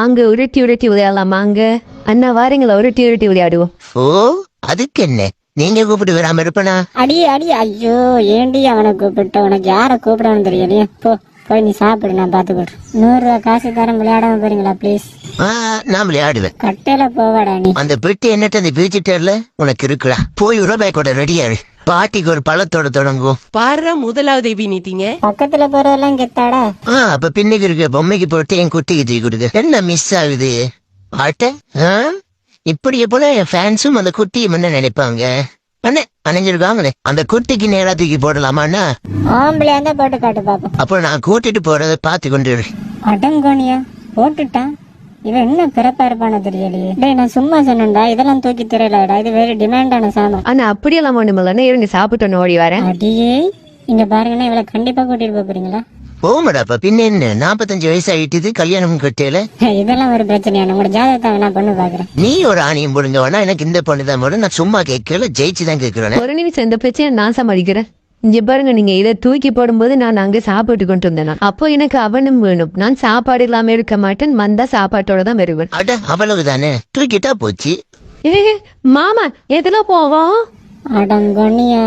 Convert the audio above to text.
அங்க உருட்டி உருட்டி விளையாடலாமா? அங்க அண்ணா வாரீங்களா, உருட்டி உருட்டி விளையாடுவோம். ஓ, அதுக்கு என்ன, நீங்க கூப்பிட்டு வராம இருப்பனா? அடி அடி, ஐயோ ஏண்டி அவனை கூப்பிட்ட? உனக்கு யாரை கூப்பிடணும் தெரியலையே. போய் நீ சாப்பிடு, நான் பாத்துக்கிட்டு. 100 ரூபா காசு தரம், விளையாடாம போறீங்களா ப்ளீஸ்? நான் விளையாடுவேன். கட்டையில போவாடா நீ. அந்த பெட்டி என்னட்டு அந்த பிரிச்சுட்டர்ல உனக்கு இருக்குடா. போய் ரூபாய் கூட ரெடியாரு. பாட்டிக்கு ஒரு பழத்தோட தொடங்கும். பாரு, முதலாவது வீணிட்டீங்க. பக்கத்துல போறதெல்லாம் கெத்தாடா. அப்ப பின்னுக்கு இருக்க பொம்மைக்கு போட்டு என் குட்டிக்கு தூக்கி கொடுங்க. என்ன மிஸ் ஆகுது பாட்ட? இப்படியே போல என் ஃபேன்ஸும் அந்த குட்டியை என்ன நினைப்பாங்க? அண்ணே அணைஞ்சிருக்காங்களே, அந்த குட்டிக்கு நேரா தூக்கி போடலாமாண்ணா? ஆம்பளையா இருந்தா போட்டு காட்டு பாப்போம். அப்ப நான் கூட்டிட்டு போறதை பார்த்து கொண்டு அடங்கோனியா போட்டுட்டான். இவன் என்ன பிறப்பா இருப்பானு தெரியலையே. டேய், நான் சும்மா சொன்னேன்டா, இதெல்லாம் தூக்கி தெரியலடா. இது வெரி டிமாண்டான சாமான். ஆனா அப்படியெல்லாம் ஒண்ணுமில்லண்ணா, இருங்க சாப்பிட்டு ஓடி வரேன். அடியே, இங்க பாருங்கன்னா இவளை கண்டிப்பா கூட்டிட்டு போறீங்களா? போமாடாப்பா, பின்ன என்ன 45 வயசு ஆயிட்டுது, கல்யாணம் கட்டையில. இதெல்லாம் ஒரு பிரச்சனையா? உங்களோட ஜாதகத்தை நான் பொண்ணு பாக்குறேன். நீ ஒரு ஆணியம் போடுங்க வேணா, எனக்கு இந்த பொண்ணுதான் போடும். நான் சும்மா கேட்கல, ஜெயிச்சுதான் கேட்கிறேன். ஒரு நிமிஷம், இந்த பிரச்சனை நான் சமாளிக்கிறேன். இங்க பாருங்க, நீங்க இதை தூக்கி போடும்போது நான் அங்க சாப்பிட்டு கொண்டு வந்தேன். அப்போ எனக்கு அவனும் வேணும். நான் சாப்பாடு இல்லாம இருக்க மாட்டேன், வந்தா சாப்பாட்டோட தான் வருவேன். அட அவ்வளவுதானே, தூக்கிட்டா போச்சு. மாமா எதுல போவோம்? அடங்கொன்னியா,